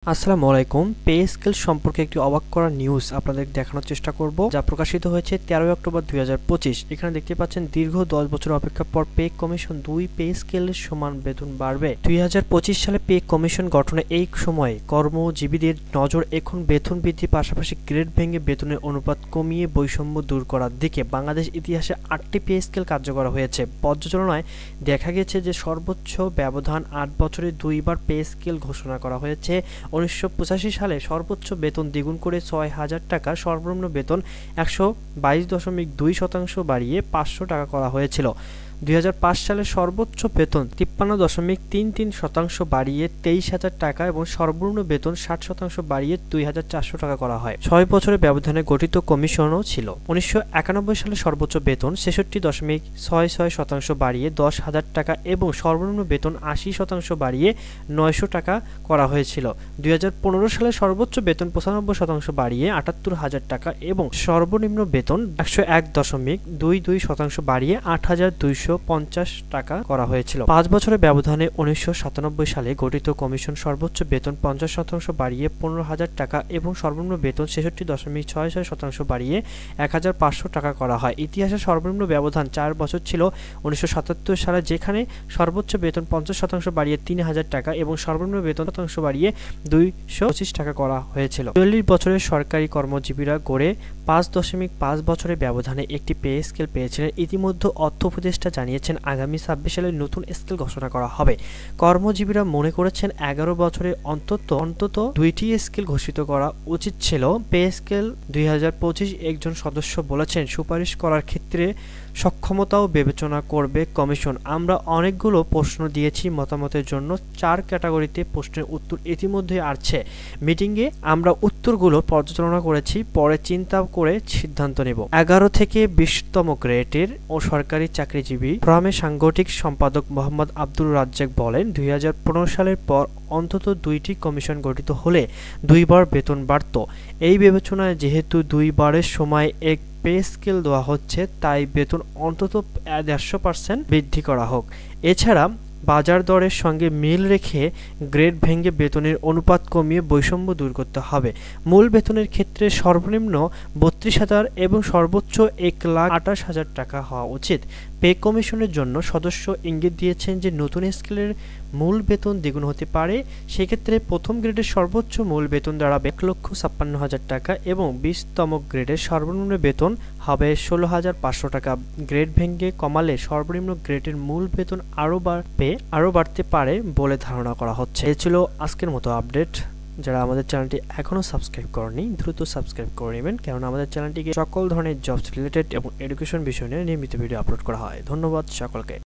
আসসালামু আলাইকুম। Pay scale সম্পর্কে একটি অবাক করা নিউজ আপনাদের দেখানোর চেষ্টা করব, যা প্রকাশিত হয়েছে 13 অক্টোবর 2025। এখানে দেখতে পাচ্ছেন দীর্ঘ 10 বছর অপেক্ষার পর পে কমিশন 2 পে স্কেলের সমান বেতন বাড়বে। 2025 সালে পে কমিশন গঠনে এই সময়ে কর্মজীবীদের নজর এখন বেতন বৃদ্ধির পাশাপাশি গ্রেড ভেঙে বেতনের অনুপাত কমিয়ে বৈষম্য দূর করার দিকে। বাংলাদেশ ইতিহাসে 8টি পে স্কেল কার্যকর হয়েছে। পর্যালোচনায় দেখা গেছে যে সর্বোচ্চ ব্যবধান 8 বছরে 2বার পে স্কেল ঘোষণা করা হয়েছে। 1985 সালে সর্বোচ্চ বেতন দ্বিগুণ করে 6,000 টাকা, সর্বনিম্ন বেতন 122.2% বাড়িয়ে 500 টাকা করা হয়েছিল। 2005 সালে সর্বোচ্চ বেতন 53.33% বাড়িয়ে 23,000 টাকা এবং সর্বনিম্ন বেতন 60% বাড়িয়ে 2,400 টাকা করা হয়। 6 বছরের ব্যবধানে গঠিত কমিশনও ছিল। 1991 সালে সর্বোচ্চ বেতন 66.66% বাড়িয়ে 10,000 টাকা এবং সর্বনিম্ন বেতন 80% বাড়িয়ে 900 টাকা করা হয়েছিল। 2015 সালে সর্বোচ্চ বেতন 95% বাড়িয়ে 78,000 টাকা এবং সর্বনিম্ন বেতন 101.22% বাড়িয়ে 8,250 টাকা করা হয়েছিল। 5 বছরের ব্যবধানে 1997 সালে গঠিত কমিশন সর্বোচ্চ বেতন 50% বাড়িয়ে 15,000 টাকা এবং সর্বনিম্ন বেতন 66.66% বাড়িয়ে 1,500 টাকা করা হয়। ইতিহাসে সর্বনিম্ন ব্যবধান 4 বছর ছিল 1977 সালে, যেখানে সর্বোচ্চ বেতন 50% বাড়িয়ে 3,000 টাকা এবং সর্বনিম্ন বেতন শতাংশ বাড়িয়ে 225 টাকা করা হয়েছিল। 40 বছরের সরকারি কর্মজীবীরা গড়ে 5.5 বছরের ব্যবধানে একটি পে স্কেল পেয়েছিলেন। ইতিমধ্যে অর্থ উপদেষ্টা জানিয়েছেন আগামী 26 সালে নতুন স্কেল ঘোষণা করা হবে। কর্মজীবীরা মনে করেছেন 11 বছরে অন্তত 2টি স্কেল ঘোষিত করা উচিত ছিল। পে স্কেল 2025 একজন সদস্য বলেছেন, সুপারিশ করার ক্ষেত্রে সক্ষমতাও বিবেচনা করবে কমিশন। আমরা অনেকগুলো প্রশ্ন দিয়েছি, মতামতের জন্য 4 ক্যাটাগরিতে প্রশ্নের উত্তর ইতিমধ্যে আসছে। মিটিংয়ে আমরা উত্তরগুলো পর্যালোচনা করেছি, পরে চিন্তা করে সিদ্ধান্ত নেব। 11 থেকে 20তম গ্রেডের ও সরকারি চাকরিজীবী ফোরামের সাংগঠনিক সম্পাদক মোহাম্মদ আব্দুর রাজ্জাক বলেন, 2015 সালের পর অন্তত 2টি কমিশন গঠিত হলে 2বার বেতন বাড়ত। এই বিবেচনায় যেহেতু 2বারের সময় এক পে স্কেল দেওয়া হচ্ছে, তাই বেতন অন্তত 150% বৃদ্ধি করা হোক। এছাড়া বাজার দরের সঙ্গে মিল রেখে গ্রেড ভেঙে বেতনের অনুপাত কমিয়ে বৈষম্য দূর করতে হবে। মূল বেতনের ক্ষেত্রে সর্বনিম্ন 32,000 এবং সর্বোচ্চ 1,28,000 টাকা হওয়া উচিত। পে কমিশনের জন্য সদস্য ইঙ্গিত দিয়েছেন যে নতুন স্কেলের মূল বেতন দ্বিগুণ হতে পারে। সেক্ষেত্রে প্রথম গ্রেডের সর্বোচ্চ মূল বেতন দাঁড়াবে 1,56,000 টাকা এবং 20তম গ্রেডের সর্বনিম্ন বেতন হবে 16,500 টাকা। গ্রেড ভেঙে কমালে সর্বনিম্ন গ্রেডের মূল বেতন আরও বাড়তে পারে বলে ধারণা করা হচ্ছে। এই ছিল আজকের মতো আপডেট। যারা আমাদের চ্যানেলটি এখনও সাবস্ক্রাইব করেনি, দ্রুত সাবস্ক্রাইব করে নেবেন, কেননা আমাদের চ্যানেলটিকে সকল ধরনের জবস রিলেটেড এবং এডুকেশন বিষয় নিয়ে নিয়মিত ভিডিও আপলোড করা হয়। ধন্যবাদ সকলকে।